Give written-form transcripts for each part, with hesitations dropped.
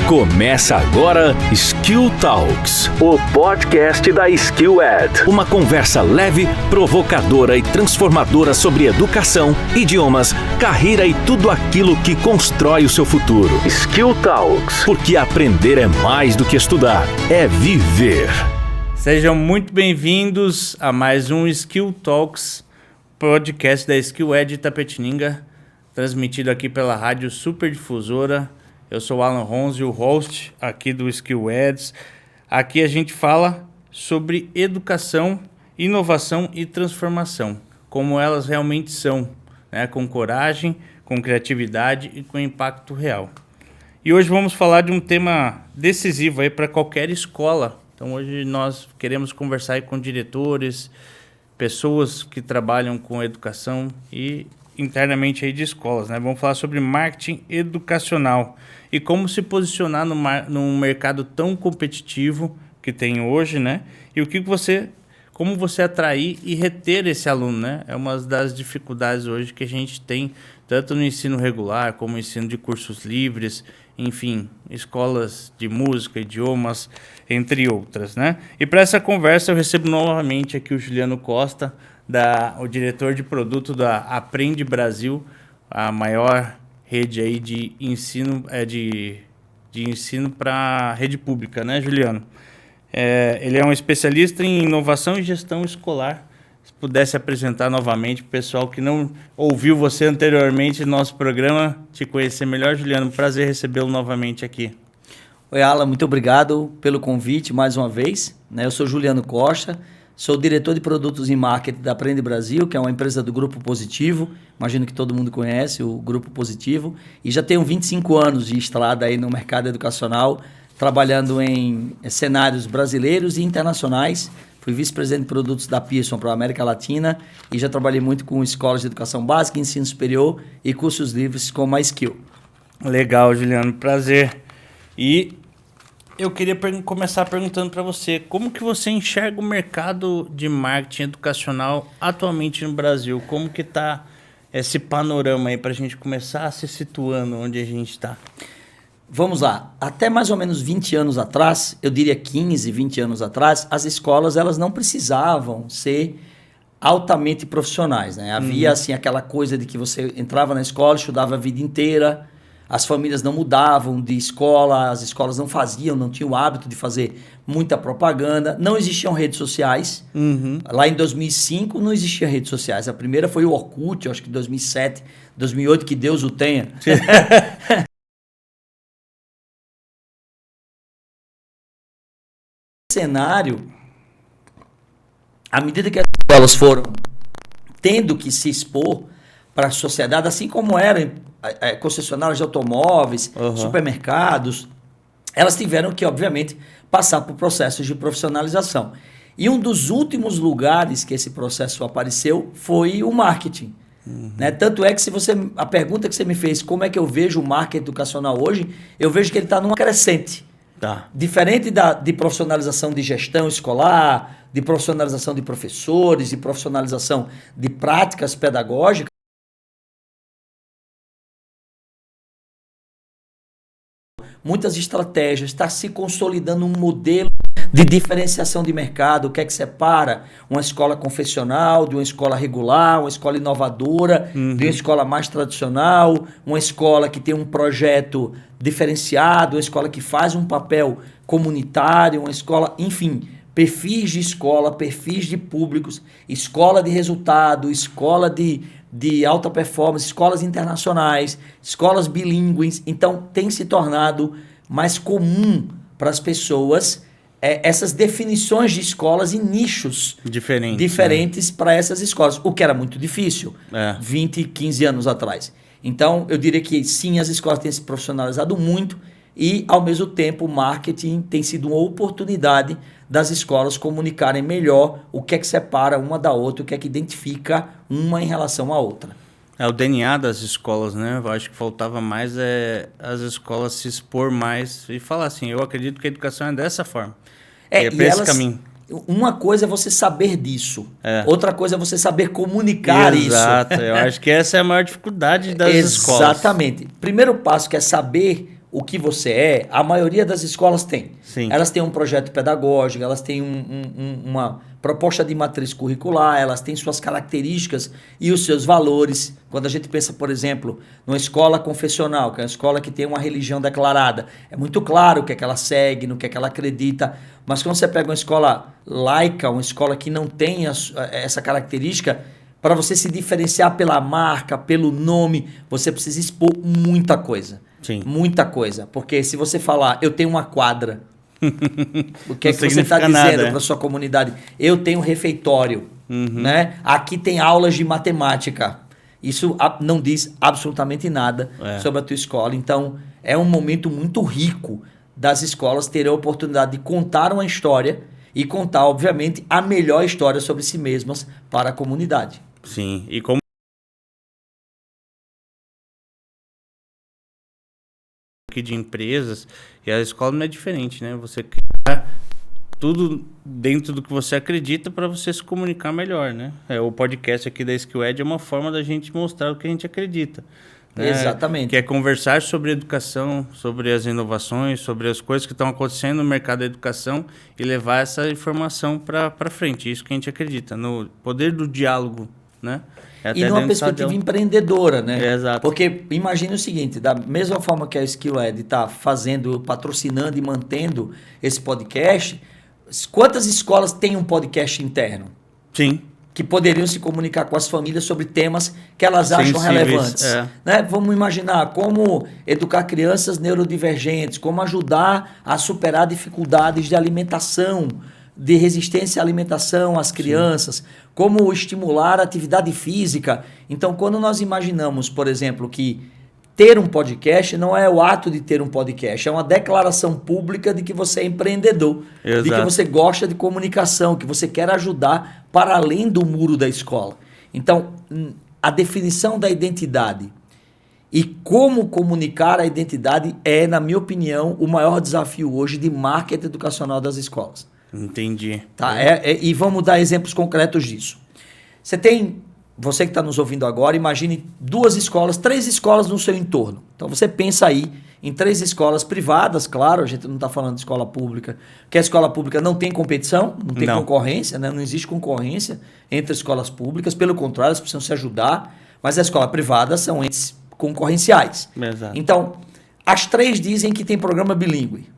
Começa agora Skill Talks, o podcast da SkillEd. Uma conversa leve, provocadora e transformadora sobre educação, idiomas, carreira e tudo aquilo que constrói o seu futuro. Skill Talks, porque aprender é mais do que estudar, é viver. Sejam muito bem-vindos a mais um Skill Talks, podcast da SkillEd Itapetininga, transmitido aqui pela Rádio Superdifusora. Eu sou o Alan Ronzi, o host aqui do SkillEds. Aqui a gente fala sobre educação, inovação e transformação, como elas realmente são, né? Com coragem, com criatividade e com impacto real. E hoje vamos falar de um tema decisivo aí para qualquer escola. Então hoje nós queremos conversar aí com diretores, pessoas que trabalham com educação e internamente aí de escolas, né? Vamos falar sobre marketing educacional e como se posicionar num mercado tão competitivo que tem hoje, né? E como você atrair e reter esse aluno, né? É uma das dificuldades hoje que a gente tem, tanto no ensino regular como no ensino de cursos livres, enfim, escolas de música, idiomas, entre outras, né? E para essa conversa eu recebo novamente aqui o Juliano Costa, o diretor de produto da Aprende Brasil, a maior rede aí de ensino, de ensino para rede pública, né, Juliano? Ele é um especialista em inovação e gestão escolar. Se pudesse apresentar novamente para o pessoal que não ouviu você anteriormente no nosso programa, te conhecer melhor, Juliano. Prazer recebê-lo novamente aqui. Oi, Alan, muito obrigado pelo convite mais uma vez. Eu sou Juliano Costa, sou diretor de produtos e marketing da Aprende Brasil, que é uma empresa do Grupo Positivo. Imagino que todo mundo conhece o Grupo Positivo. E já tenho 25 anos de estrada aí no mercado educacional, trabalhando em cenários brasileiros e internacionais. Fui vice-presidente de produtos da Pearson para a América Latina e já trabalhei muito com escolas de educação básica, ensino superior e cursos livres como a Skill. Legal, Juliano. Prazer. E eu queria começar perguntando para você, como que você enxerga o mercado de marketing educacional atualmente no Brasil? Como que está esse panorama aí para a gente começar a se situando onde a gente está? Vamos lá, até mais ou menos 20 anos atrás, eu diria 15, 20 anos atrás, as escolas elas não precisavam ser altamente profissionais, né? Havia assim aquela coisa de que você entrava na escola, estudava a vida inteira, as famílias não mudavam de escola, as escolas não tinham o hábito de fazer muita propaganda, não existiam redes sociais. Lá em 2005 não existiam redes sociais, a primeira foi o Orkut, acho que 2007, 2008, que Deus o tenha. Cenário, à medida que as escolas foram tendo que se expor para a sociedade, assim como eram concessionárias de automóveis, supermercados, elas tiveram que, obviamente, passar por processos de profissionalização. E um dos últimos lugares que esse processo apareceu foi o marketing. Né? Tanto é que a pergunta que você me fez, como é que eu vejo o marketing educacional hoje, eu vejo que ele está numa crescente. Tá. Diferente de profissionalização de gestão escolar, de profissionalização de professores, de profissionalização de práticas pedagógicas, muitas estratégias, está se consolidando um modelo de diferenciação de mercado, o que é que separa uma escola confessional de uma escola regular, uma escola inovadora, de uma escola mais tradicional, uma escola que tem um projeto diferenciado, uma escola que faz um papel comunitário, uma escola, enfim, perfis de escola, perfis de públicos, escola de resultado, escola de alta performance, escolas internacionais, escolas bilíngues. Então, tem se tornado mais comum para as pessoas essas definições de escolas e nichos diferentes para essas escolas, o que era muito difícil 20, 15 anos atrás. Então, eu diria que sim, as escolas têm se profissionalizado muito e, ao mesmo tempo, o marketing tem sido uma oportunidade das escolas comunicarem melhor o que é que separa uma da outra, o que é que identifica uma em relação à outra. É o DNA das escolas, né? Eu acho que faltava mais as escolas se expor mais e falar assim, eu acredito que a educação é dessa forma. É para esse caminho. Uma coisa é você saber disso, outra coisa é você saber comunicar isso. Exato, eu acho que essa é a maior dificuldade das escolas. Exatamente. Primeiro passo que é saber o que você é, a maioria das escolas tem. Sim. Elas têm um projeto pedagógico, elas têm uma proposta de matriz curricular, elas têm suas características e os seus valores. Quando a gente pensa, por exemplo, numa escola confessional, que é uma escola que tem uma religião declarada, é muito claro o que é que ela segue, no que é que ela acredita. Mas quando você pega uma escola laica, uma escola que não tem essa característica, para você se diferenciar pela marca, pelo nome, você precisa expor muita coisa. Sim. Muita coisa. Porque se você falar, eu tenho uma quadra, o que é que você está nada, dizendo para sua comunidade? Eu tenho refeitório, né? Aqui tem aulas de matemática. Isso não diz absolutamente nada sobre a tua escola. Então, é um momento muito rico das escolas terem a oportunidade de contar uma história e contar, obviamente, a melhor história sobre si mesmas para a comunidade. Sim, e como aqui de empresas, e a escola não é diferente, né? Você cria tudo dentro do que você acredita para você se comunicar melhor, né? O podcast aqui da SkillEd é uma forma da gente mostrar o que a gente acredita. Né? Exatamente. Que é conversar sobre educação, sobre as inovações, sobre as coisas que estão acontecendo no mercado da educação e levar essa informação para frente. Isso que a gente acredita, no poder do diálogo, né? E numa perspectiva empreendedora, né? Exato. Porque imagine o seguinte, da mesma forma que a SkillEd está fazendo, patrocinando e mantendo esse podcast, quantas escolas têm um podcast interno? Sim. Que poderiam se comunicar com as famílias sobre temas que elas acham Sensíveis, relevantes. Né? Vamos imaginar como educar crianças neurodivergentes, como ajudar a superar dificuldades de alimentação, de resistência à alimentação às crianças, como estimular a atividade física. Então, quando nós imaginamos, por exemplo, que ter um podcast não é o ato de ter um podcast, é uma declaração pública de que você é empreendedor, Exato. de que você gosta de comunicação, que você quer ajudar para além do muro da escola. Então, a definição da identidade e como comunicar a identidade é, na minha opinião, o maior desafio hoje de marketing educacional das escolas. Entendi. Tá? E vamos dar exemplos concretos disso. Você que está nos ouvindo agora, imagine 3 escolas no seu entorno. Então você pensa aí em 3 escolas privadas, claro, a gente não está falando de escola pública, porque a escola pública não tem competição, não tem concorrência, né? Não existe concorrência entre escolas públicas, pelo contrário, elas precisam se ajudar, mas a escola privada são entes concorrenciais. Exato. Então, as 3 dizem que tem programa bilíngue.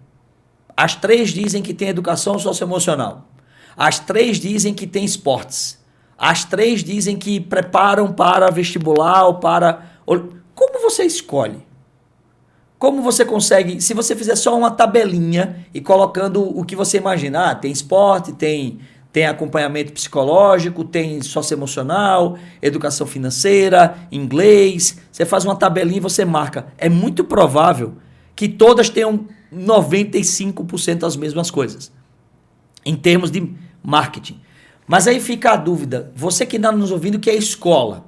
As 3 dizem que tem educação socioemocional. As 3 dizem que tem esportes. As 3 dizem que preparam para vestibular ou para... Como você escolhe? Como você consegue... Se você fizer só uma tabelinha e colocando o que você imaginar, tem esporte, tem acompanhamento psicológico, tem socioemocional, educação financeira, inglês. Você faz uma tabelinha e você marca. É muito provável que todas tenham 95% as mesmas coisas, em termos de marketing. Mas aí fica a dúvida, você que está nos ouvindo que é escola,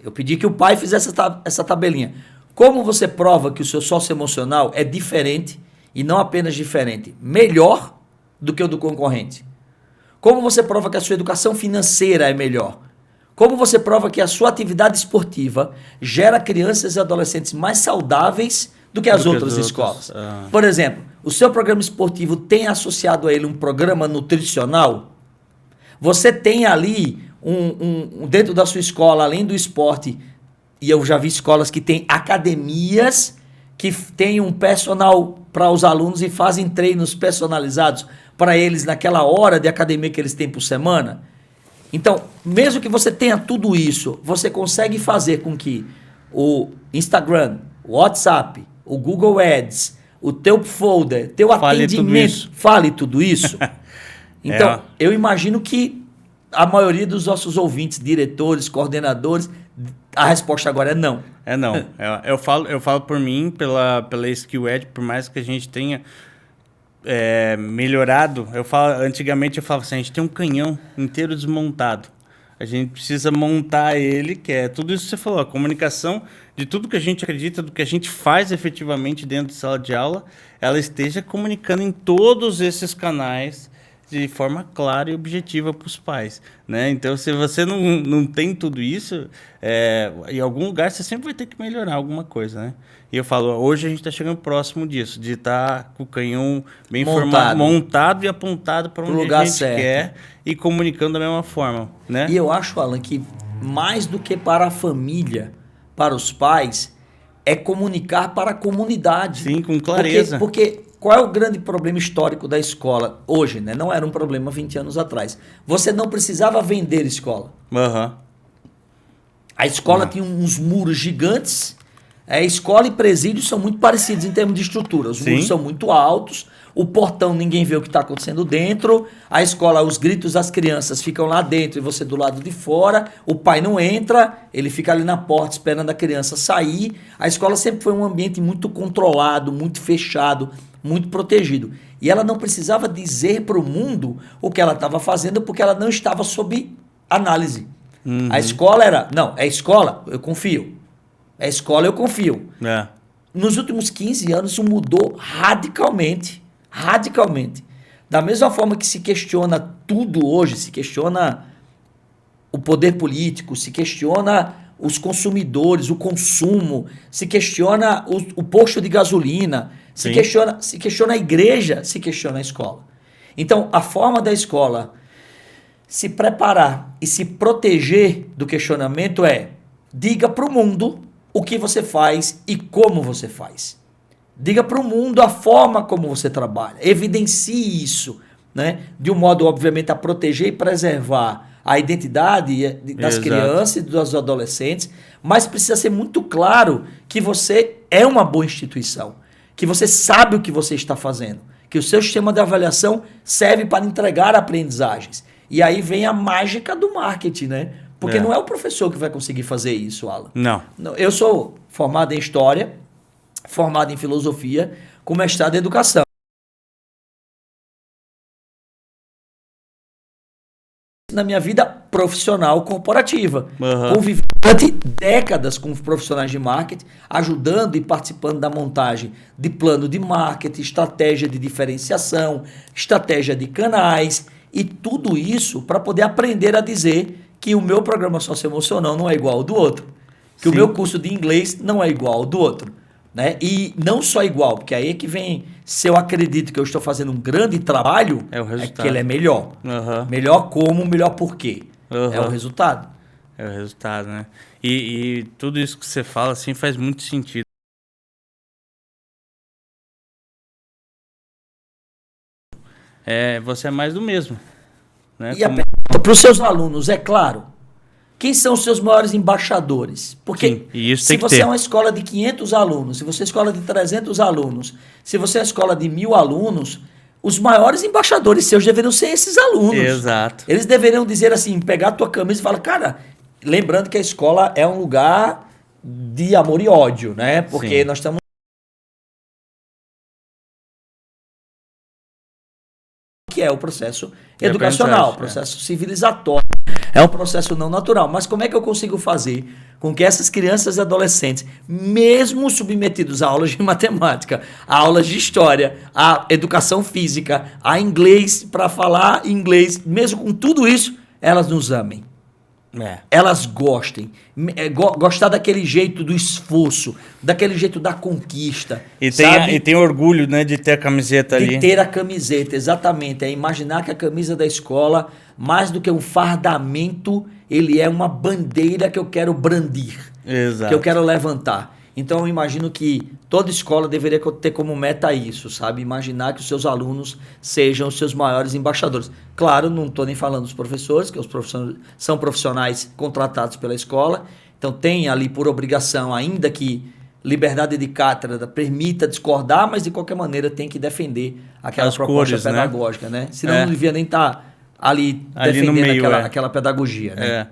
eu pedi que o pai fizesse essa tabelinha. Como você prova que o seu socioemocional é diferente, e não apenas diferente, melhor do que o do concorrente? Como você prova que a sua educação financeira é melhor? Como você prova que a sua atividade esportiva gera crianças e adolescentes mais saudáveis do que as outras escolas? Por exemplo, o seu programa esportivo tem associado a ele um programa nutricional? Você tem ali, dentro da sua escola, além do esporte, e eu já vi escolas que têm academias que têm um personal para os alunos e fazem treinos personalizados para eles naquela hora de academia que eles têm por semana? Então, mesmo que você tenha tudo isso, você consegue fazer com que o Instagram, o WhatsApp, o Google Ads, o teu folder, teu atendimento, fale tudo isso? Então, eu imagino que a maioria dos nossos ouvintes, diretores, coordenadores, a resposta agora é não. É não. Eu falo por mim, pela SkillEd, por mais que a gente tenha melhorado, antigamente eu falava assim, a gente tem um canhão inteiro desmontado. A gente precisa montar ele, que é tudo isso que você falou, a comunicação de tudo que a gente acredita, do que a gente faz efetivamente dentro de sala de aula, ela esteja comunicando em todos esses canais de forma clara e objetiva para os pais, né? Então, se você não tem tudo isso, em algum lugar você sempre vai ter que melhorar alguma coisa, né? E eu falo, hoje a gente está chegando próximo disso, de estar com o canhão bem montado e apontado para onde a gente quer e comunicando da mesma forma, né? E eu acho, Alan, que mais do que para a família, para os pais, é comunicar para a comunidade. Sim, com clareza. Porque qual é o grande problema histórico da escola hoje, né? Não era um problema 20 anos atrás. Você não precisava vender escola. Uhum. A escola tinha uns muros gigantes. Escola e presídio são muito parecidos em termos de estrutura. Os muros são muito altos. O portão, ninguém vê o que está acontecendo dentro. A escola, os gritos das crianças ficam lá dentro e você do lado de fora. O pai não entra, ele fica ali na porta esperando a criança sair. A escola sempre foi um ambiente muito controlado, muito fechado, muito protegido. E ela não precisava dizer para o mundo o que ela estava fazendo porque ela não estava sob análise. Uhum. A escola era... Não, é escola, eu confio. É escola, eu confio. Nos últimos 15 anos isso mudou radicalmente. Radicalmente. Da mesma forma que se questiona tudo hoje, se questiona o poder político, se questiona os consumidores, o consumo, se questiona o posto de gasolina, se questiona a igreja, se questiona a escola. Então, a forma da escola se preparar e se proteger do questionamento diga para o mundo o que você faz e como você faz. Diga para o mundo a forma como você trabalha. Evidencie isso, né? De um modo, obviamente, a proteger e preservar a identidade das crianças e dos adolescentes, mas precisa ser muito claro que você é uma boa instituição, que você sabe o que você está fazendo, que o seu sistema de avaliação serve para entregar aprendizagens. E aí vem a mágica do marketing, né? Porque não é o professor que vai conseguir fazer isso, Alan. Não. Eu sou formado em História, formado em Filosofia, com mestrado em Educação. Na minha vida profissional corporativa. Convivi durante décadas com profissionais de marketing, ajudando e participando da montagem de plano de marketing, estratégia de diferenciação, estratégia de canais e tudo isso para poder aprender a dizer que o meu programa socioemocional não é igual ao do outro, que o meu curso de inglês não é igual ao do outro. Né? E não só igual, porque aí é que vem, se eu acredito que eu estou fazendo um grande trabalho, é que ele é melhor. Melhor como, melhor por quê. É o resultado. É o resultado, né? E tudo isso que você fala, assim, faz muito sentido. Você é mais do mesmo. Né? E a pergunta para os seus alunos, é claro, quem são os seus maiores embaixadores? Porque se você é uma escola de 500 alunos, se você é uma escola de 300 alunos, se você é uma escola de 1.000 alunos, os maiores embaixadores seus deveriam ser esses alunos. Exato. Eles deveriam dizer assim, pegar a tua camisa e falar, cara, lembrando que a escola é um lugar de amor e ódio, né? Porque nós estamos... que é o processo educacional, o processo civilizatório. É um processo não natural. Mas como é que eu consigo fazer com que essas crianças e adolescentes, mesmo submetidos a aulas de matemática, a aulas de história, a educação física, a inglês, para falar inglês, mesmo com tudo isso, elas nos amem? Elas gostem. Gostar daquele jeito do esforço, daquele jeito da conquista. E tem orgulho, né, de ter a camiseta ali. De ter a camiseta, exatamente. É imaginar que a camisa da escola, mais do que um fardamento, ele é uma bandeira que eu quero brandir. Exato. Que eu quero levantar. Então eu imagino que toda escola deveria ter como meta isso, sabe? Imaginar que os seus alunos sejam os seus maiores embaixadores. Claro, não estou nem falando dos professores, que os professores são profissionais contratados pela escola, então tem ali por obrigação, ainda que liberdade de cátedra permita discordar, mas de qualquer maneira tem que defender aquela proposta pedagógica, né? Senão não devia nem estar ali defendendo no meio, aquela pedagogia, né?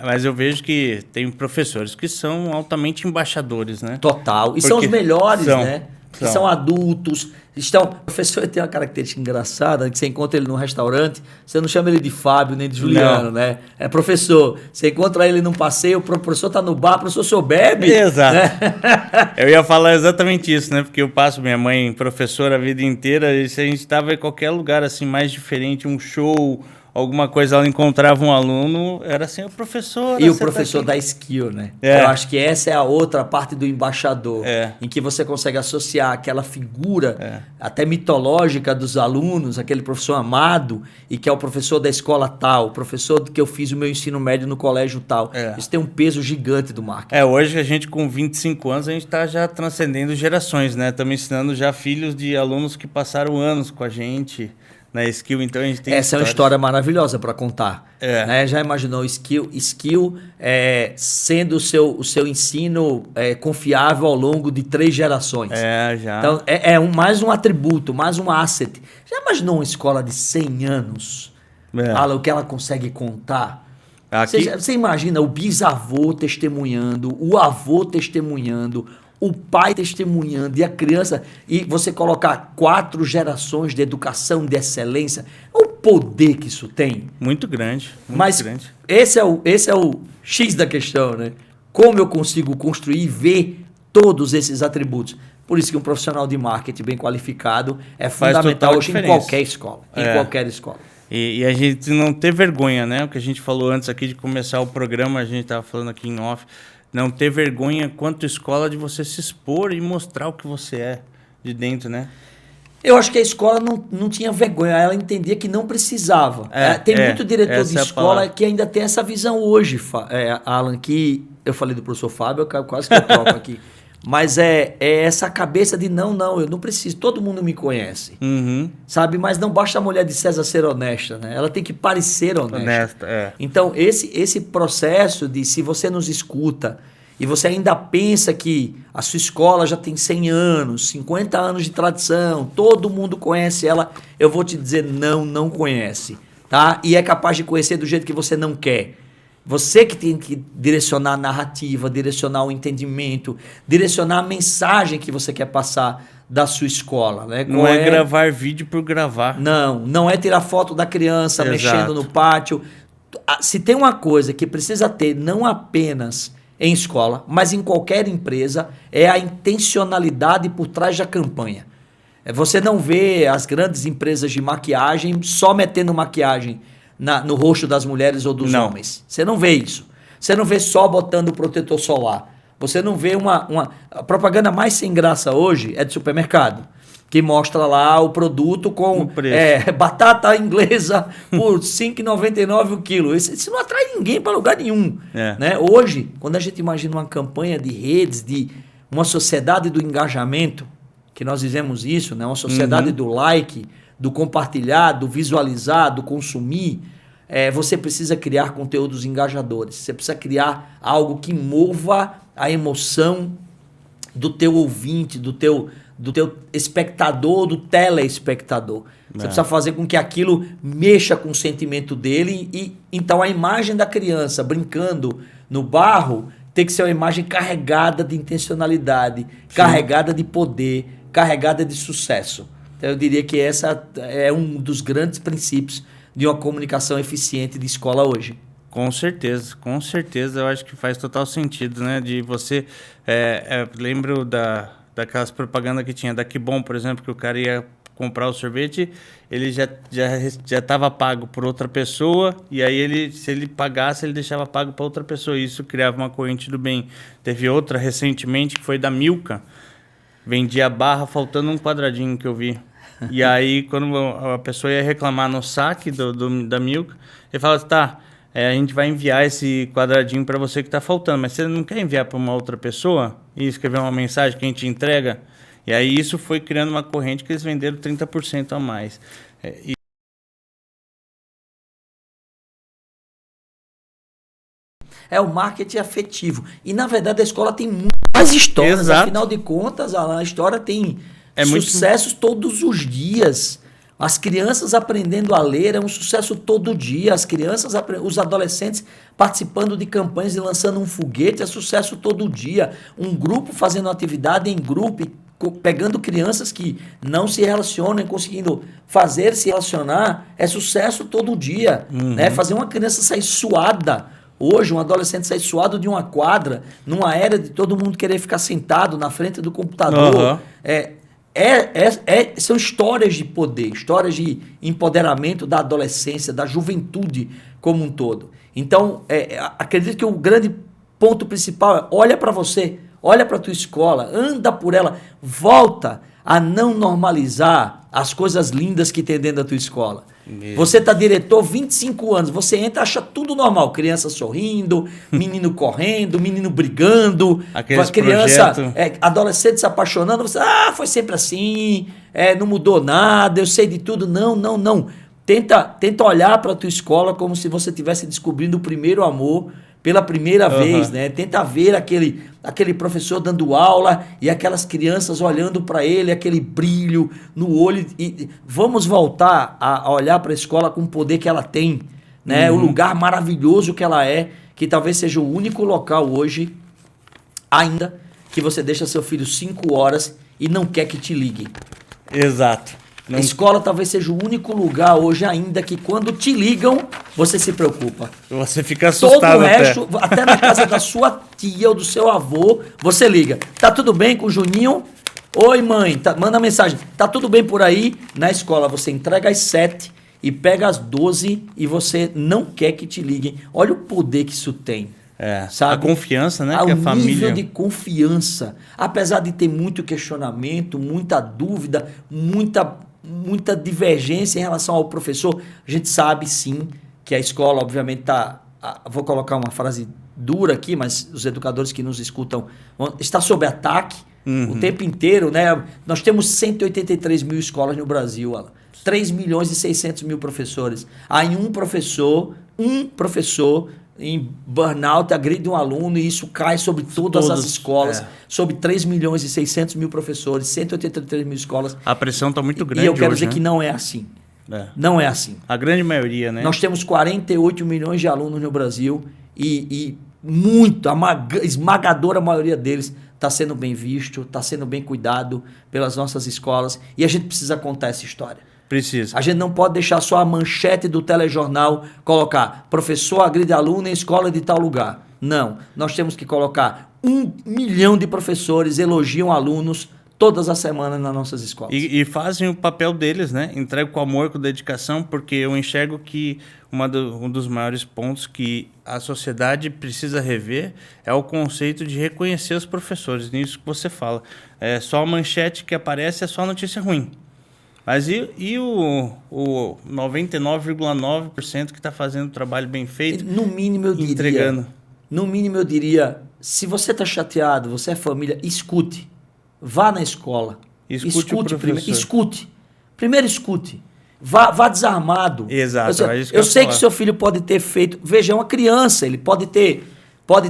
Mas eu vejo que tem professores que são altamente embaixadores, né? Total. E são os melhores, né? que são adultos. O professor tem uma característica engraçada, que você encontra ele num restaurante, você não chama ele de Fábio nem de Juliano, né? É professor. Você encontra ele num passeio, o professor tá no bar, o professor, o senhor bebe? Exato. Né? Eu ia falar exatamente isso, né? Porque eu passo minha mãe professora a vida inteira, e se a gente estava em qualquer lugar assim mais diferente, um show, alguma coisa, ela encontrava um aluno, era assim, o professor... E o professor da skill, né? Eu acho que essa é a outra parte do embaixador, em que você consegue associar aquela figura até mitológica dos alunos, aquele professor amado, e que é o professor da escola tal, o professor que eu fiz o meu ensino médio no colégio tal. Isso tem um peso gigante do marketing. Hoje a gente com 25 anos, a gente está já transcendendo gerações, né? Estamos ensinando já filhos de alunos que passaram anos com a gente na Skill, então a gente tem essa é uma história maravilhosa para contar. Né? Já imaginou Skill sendo o seu ensino confiável ao longo de 3 gerações? Já. Então, mais um atributo, mais um asset. Já imaginou uma escola de 100 anos? Alan, o que ela consegue contar? Você imagina o bisavô testemunhando, o avô testemunhando, o pai testemunhando e a criança, e você colocar 4 gerações de educação de excelência, o poder que isso tem. Muito grande. Mas grande. Esse é o X da questão, né? Como eu consigo construir e ver todos esses atributos. Por isso que um profissional de marketing bem qualificado é fundamental hoje em qualquer escola. Em qualquer escola. E a gente não ter vergonha, né? O que a gente falou antes aqui de começar o programa, a gente estava falando aqui em off, não ter vergonha quanto escola de você se expor e mostrar o que você é de dentro, né? Eu acho que a escola não tinha vergonha, ela entendia que não precisava. Tem muito diretor de escola que ainda tem essa visão hoje, Alan, que eu falei do professor Fábio, quase que eu troco aqui. Mas é essa cabeça de não, eu não preciso, todo mundo me conhece. Sabe? Mas não basta a mulher de César ser honesta, né? Ela tem que parecer honesta. Então, esse processo de se você nos escuta e você ainda pensa que a sua escola já tem 100 anos, 50 anos de tradição, todo mundo conhece ela, eu vou te dizer, não conhece. Tá? E é capaz de conhecer do jeito que você não quer. Você que tem que direcionar a narrativa, direcionar o entendimento, direcionar a mensagem que você quer passar da sua escola. Né? Não é gravar vídeo por gravar. Não é tirar foto da criança mexendo no pátio. Se tem uma coisa que precisa ter, não apenas em escola, mas em qualquer empresa, é a intencionalidade por trás da campanha. Você não vê as grandes empresas de maquiagem só metendo maquiagem no rosto das mulheres ou dos homens. Você não vê isso. Você não vê só botando protetor solar. Você não vê a propaganda mais sem graça hoje é de supermercado, que mostra lá o produto com batata inglesa por R$ 5,99 o quilo. Isso não atrai ninguém para lugar nenhum. Né? Hoje, quando a gente imagina uma campanha de redes, de uma sociedade do engajamento, que nós dizemos isso, né? Uma sociedade do like, do compartilhar, do visualizar, do consumir, você precisa criar conteúdos engajadores. Você precisa criar algo que mova a emoção do teu ouvinte, do teu espectador, do telespectador. Você precisa fazer com que aquilo mexa com o sentimento dele e então a imagem da criança brincando no barro tem que ser uma imagem carregada de intencionalidade, carregada de poder, carregada de sucesso. Então eu diria que essa é um dos grandes princípios de uma comunicação eficiente de escola hoje. Com certeza. Eu acho que faz total sentido, né? De você... lembro daquelas propagandas que tinha da Que Bom, por exemplo, que o cara ia comprar o sorvete, ele já estava pago por outra pessoa, e aí se ele pagasse, ele deixava pago para outra pessoa. Isso criava uma corrente do bem. Teve outra recentemente, que foi da Milka. Vendia barra faltando um quadradinho que eu vi. E aí, quando a pessoa ia reclamar no saque da Milka, ele falava assim, a gente vai enviar esse quadradinho para você que está faltando, mas você não quer enviar para uma outra pessoa e escrever uma mensagem que a gente entrega? E aí isso foi criando uma corrente que eles venderam 30% a mais. O marketing afetivo. E, na verdade, a escola tem muitas histórias. Exato. Afinal de contas, a história tem sucessos todos os dias. As crianças aprendendo a ler é um sucesso todo dia. Os adolescentes participando de campanhas e lançando um foguete é sucesso todo dia. Um grupo fazendo atividade em grupo, pegando crianças que não se relacionam, conseguindo fazer se relacionar, é sucesso todo dia. Né? Fazer uma criança sair suada, hoje um adolescente sair suado de uma quadra, numa era de todo mundo querer ficar sentado na frente do computador, são histórias de poder, histórias de empoderamento da adolescência, da juventude como um todo. Então, acredito que o grande ponto principal é: olha para você, olha para a tua escola, anda por ela, volta a não normalizar as coisas lindas que tem dentro da tua escola. Você tá diretor 25 anos, você entra e acha tudo normal, criança sorrindo, menino correndo, menino brigando, criança, adolescente se apaixonando, você, foi sempre assim, não mudou nada, eu sei de tudo. Não. Tenta olhar para a tua escola como se você estivesse descobrindo o primeiro amor pela primeira vez, né? Tenta ver aquele professor dando aula e aquelas crianças olhando para ele, aquele brilho no olho. E vamos voltar a olhar para a escola com o poder que ela tem, né? O lugar maravilhoso que ela é, que talvez seja o único local hoje, ainda, que você deixa seu filho 5 horas e não quer que te ligue. Exato. A escola talvez seja o único lugar hoje ainda que quando te ligam, você se preocupa. Você fica assustado. Todo o resto, até na casa da sua tia ou do seu avô, você liga. Tá tudo bem com o Juninho? Oi, mãe. Manda mensagem. Tá tudo bem por aí? Na escola, você entrega às 7 e pega às 12 e você não quer que te liguem. Olha o poder que isso tem. Sabe? A confiança, né? Que a nível família... de confiança. Apesar de ter muito questionamento, muita dúvida, muita divergência em relação ao professor, a gente sabe sim que a escola obviamente vou colocar uma frase dura aqui, mas os educadores que nos escutam está sob ataque o tempo inteiro, né? Nós temos 183 mil escolas no Brasil, Alan. 3 milhões e 600 mil professores. Aí um professor em burnout agride um aluno e isso cai sobre todas as escolas, sobre 3 milhões e 600 mil professores, 183 mil escolas. A pressão está muito grande. E eu quero hoje, dizer né? que não é assim. Não é assim. A grande maioria, né? Nós temos 48 milhões de alunos no Brasil e a esmagadora maioria deles está sendo bem visto, está sendo bem cuidado pelas nossas escolas e a gente precisa contar essa história. Precisa. A gente não pode deixar só a manchete do telejornal colocar professor agride aluno em escola de tal lugar. Não. Nós temos que colocar 1 milhão de professores elogiam alunos todas as semanas nas nossas escolas. E fazem o papel deles, né? Entregam com amor, com dedicação, porque eu enxergo que um dos maiores pontos que a sociedade precisa rever é o conceito de reconhecer os professores. Nisso que você fala. Só a manchete que aparece é só notícia ruim. Mas e o 99,9% que está fazendo o trabalho bem feito? No mínimo eu diria, se você está chateado, você é família, escute. Vá na escola. Escute primeiro. Escute. Primeiro escute. Vá desarmado. Exato. Eu sei que seu filho pode ter feito... Veja, é uma criança, ele pode ter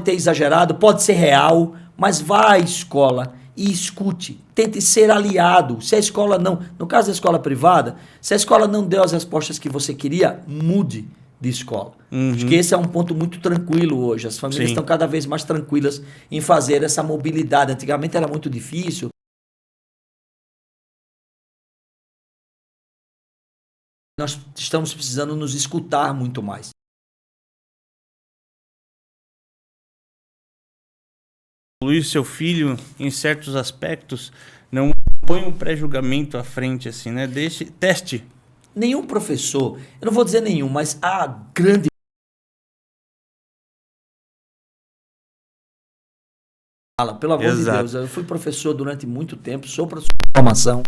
exagerado, pode ser real, mas vá à escola e escute. Tente ser aliado. Se a escola não... No caso da escola privada, se a escola não deu as respostas que você queria, mude de escola. Acho que esse é um ponto muito tranquilo hoje. As famílias estão cada vez mais tranquilas em fazer essa mobilidade. Antigamente era muito difícil. Nós estamos precisando nos escutar muito mais. Luiz, seu filho, em certos aspectos, não põe um pré-julgamento à frente, assim, né? Teste. Nenhum professor, eu não vou dizer nenhum, mas a grande... Pelo amor de Deus, eu fui professor durante muito tempo, sou professor de formação.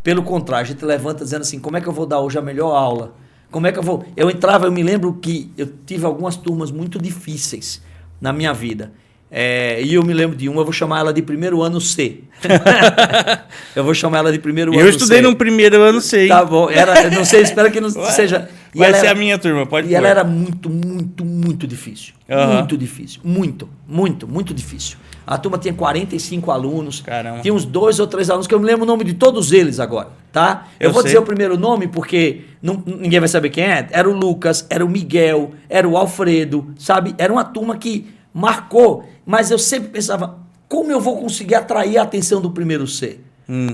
Pelo contrário, a gente levanta dizendo assim, como é que eu vou dar hoje a melhor aula? Como é que eu vou... Eu me lembro que eu tive algumas turmas muito difíceis na minha vida. E eu me lembro de uma, eu vou chamar ela de primeiro ano C. Eu vou chamar ela de primeiro ano C. Eu estudei no primeiro ano C, hein? Tá bom, não sei, espero que não seja... Vai ser a minha turma, pode ela era muito, muito, muito difícil. Muito difícil. Muito, muito, muito difícil. A turma tinha 45 alunos. Caramba. Tinha uns 2 ou 3 alunos, que eu me lembro o nome de todos eles agora, tá? Eu vou dizer o primeiro nome, porque ninguém vai saber quem é. Era o Lucas, era o Miguel, era o Alfredo, sabe? Era uma turma que marcou, mas eu sempre pensava, como eu vou conseguir atrair a atenção do primeiro C?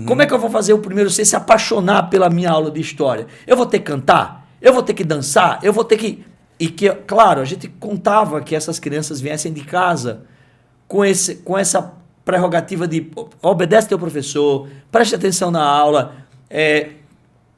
Como é que eu vou fazer o primeiro C se apaixonar pela minha aula de história? Eu vou ter que cantar? Eu vou ter que dançar? Eu vou ter que... E que, claro, a gente contava que essas crianças viessem de casa com essa prerrogativa de obedece teu professor, preste atenção na aula,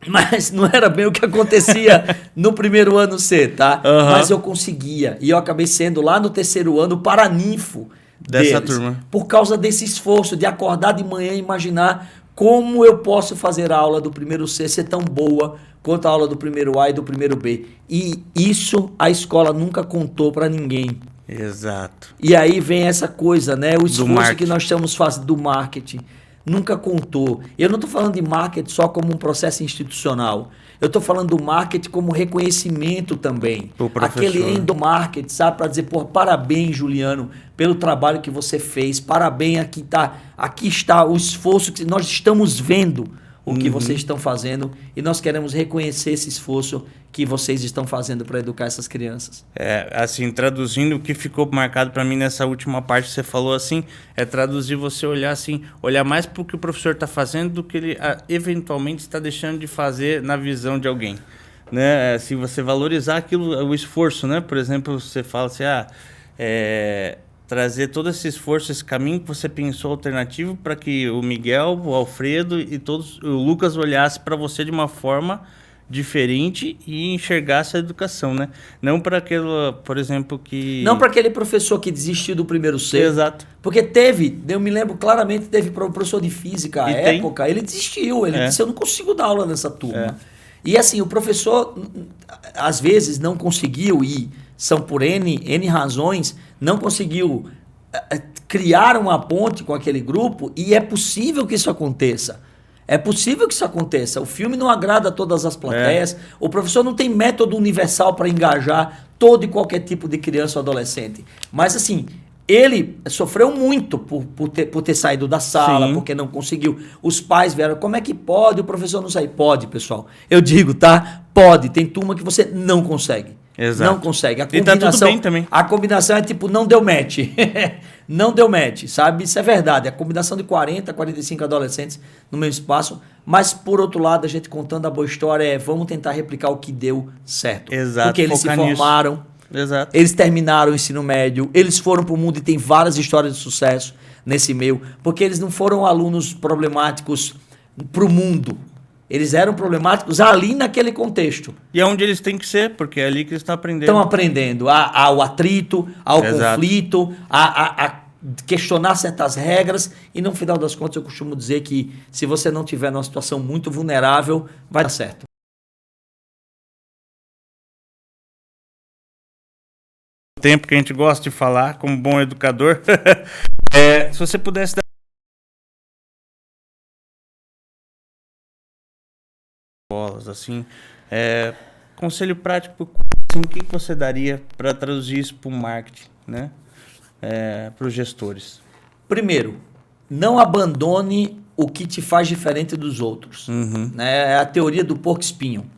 mas não era bem o que acontecia no primeiro ano C, tá? Mas eu conseguia, e eu acabei sendo lá no terceiro ano o paraninfo dessa deles, turma. por causa desse esforço de acordar de manhã e imaginar como eu posso fazer a aula do primeiro C ser tão boa quanto a aula do primeiro A e do primeiro B. E isso a escola nunca contou para ninguém. Exato. E aí vem essa coisa, né? O esforço que marketing. nós estamos fazendo do marketing. Nunca contou. Eu não estou falando de marketing só como um processo institucional. Eu estou falando do marketing como reconhecimento também. O professor. Aquele endomarketing, sabe? Para dizer, pô, parabéns, Juliano, pelo trabalho que você fez. Parabéns, aqui está o esforço que nós estamos vendo. O que vocês estão fazendo, e nós queremos reconhecer esse esforço que vocês estão fazendo para educar essas crianças. Assim, traduzindo, o que ficou marcado para mim nessa última parte que você falou, assim, é traduzir você olhar assim, olhar mais para o que o professor está fazendo do que ele eventualmente está deixando de fazer na visão de alguém, né? Se você valorizar aquilo, o esforço, né? Por exemplo, você fala assim, trazer todo esse esforço, esse caminho que você pensou alternativo para que o Miguel, o Alfredo e o Lucas olhasse para você de uma forma diferente e enxergasse a educação, né? Não para aquele, por exemplo, que... Não para aquele professor que desistiu do primeiro C. Exato. Porque eu me lembro claramente, teve professor de física à época, ele desistiu, ele disse, eu não consigo dar aula nessa turma. E assim, o professor, às vezes, não conseguiu, e são por N razões, não conseguiu criar uma ponte com aquele grupo, e é possível que isso aconteça. É possível que isso aconteça. O filme não agrada a todas as plateias, o professor não tem método universal para engajar todo e qualquer tipo de criança ou adolescente. Mas assim, ele sofreu muito por ter saído da sala, porque não conseguiu. Os pais vieram, como é que pode o professor não sair? Pode, pessoal. Eu digo, tá? Pode. Tem turma que você não consegue. Exato. Não consegue. A E tá tudo bem também. A combinação é tipo, não deu match. Não deu match, sabe? Isso é verdade. A combinação de 40, 45 adolescentes no mesmo espaço. Mas, por outro lado, a gente contando a boa história vamos tentar replicar o que deu certo. Exato. Porque eles se formaram, Exato. eles terminaram o ensino médio, eles foram para o mundo e tem várias histórias de sucesso nesse meio. Porque eles não foram alunos problemáticos para o mundo. Eles eram problemáticos ali naquele contexto. E é onde eles têm que ser, porque é ali que eles estão aprendendo. Estão aprendendo ao atrito, ao conflito, a questionar certas regras. E no final das contas eu costumo dizer que se você não tiver numa situação muito vulnerável, vai dar certo. O tempo que a gente gosta de falar, como bom educador. Se você pudesse dar assim, conselho prático, assim, o que você daria para traduzir isso para o marketing, né? Para os gestores? Primeiro, não abandone o que te faz diferente dos outros. Né? É a teoria do porco-espinho.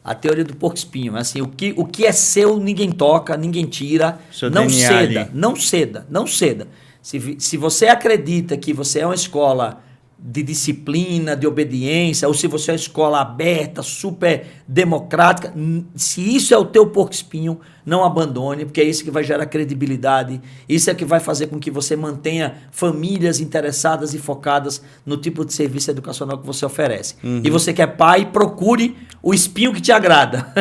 A teoria do porco-espinho. Assim, o que é seu, ninguém toca, ninguém tira. Não ceda, não ceda, não ceda. Se você acredita que você é uma escola de disciplina, de obediência, ou se você é uma escola aberta, super democrática, se isso é o teu porco-espinho, não abandone, porque é isso que vai gerar credibilidade, isso é que vai fazer com que você mantenha famílias interessadas e focadas no tipo de serviço educacional que você oferece. E você que é pai, procure o espinho que te agrada.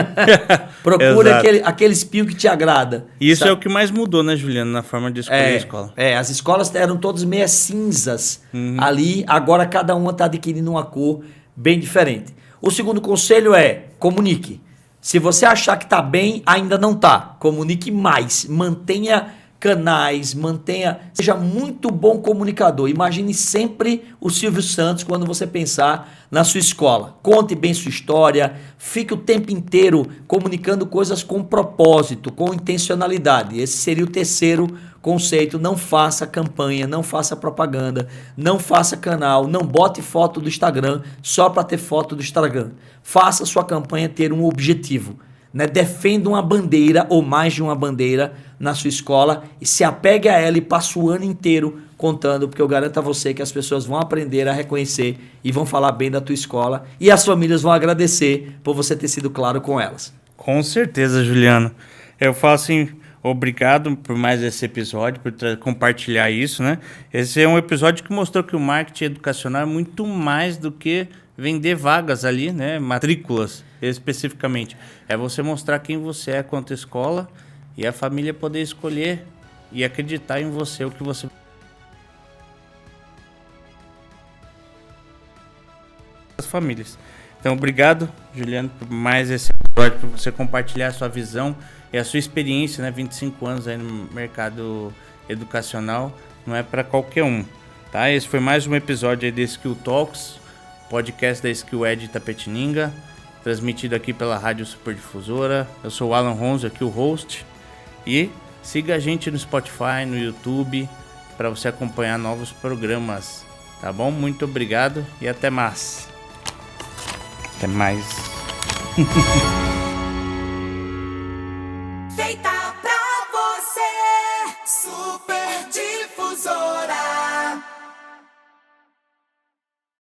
Procure aquele espinho que te agrada. E isso é o que mais mudou, né, Juliano, na forma de escolher a escola. As escolas eram todas meio cinzas ali, agora cada uma está adquirindo uma cor bem diferente. O segundo conselho é, comunique. Se você achar que está bem, ainda não está. Comunique mais. Mantenha canais, seja muito bom comunicador. Imagine sempre o Silvio Santos quando você pensar na sua escola. Conte bem sua história, fique o tempo inteiro comunicando coisas com propósito, com intencionalidade. Esse seria o terceiro conceito. Não faça campanha, não faça propaganda, não faça canal, não bote foto do Instagram só para ter foto do Instagram. Faça sua campanha ter um objetivo. né? Defenda uma bandeira ou mais de uma bandeira na sua escola e se apegue a ela e passe o ano inteiro contando, porque eu garanto a você que as pessoas vão aprender a reconhecer e vão falar bem da tua escola e as famílias vão agradecer por você ter sido claro com elas. Com certeza, Juliano. Eu falo assim, obrigado por mais esse episódio, por compartilhar isso, né? Esse é um episódio que mostrou que o marketing educacional é muito mais do que vender vagas ali, né? Matrículas, especificamente. É você mostrar quem você é quanto escola e a família poder escolher e acreditar em você, o que você... as famílias. Então, obrigado, Juliano, por mais esse episódio, por você compartilhar a sua visão e a sua experiência, né? 25 anos aí no mercado educacional, não é para qualquer um, tá? Esse foi mais um episódio aí da Skill Talks, podcast da Skill Ed Itapetininga, transmitido aqui pela Rádio Superdifusora. Eu sou o Alan Ronzo, aqui o host, e siga a gente no Spotify, no YouTube, para você acompanhar novos programas, tá bom? Muito obrigado e até mais. Até mais.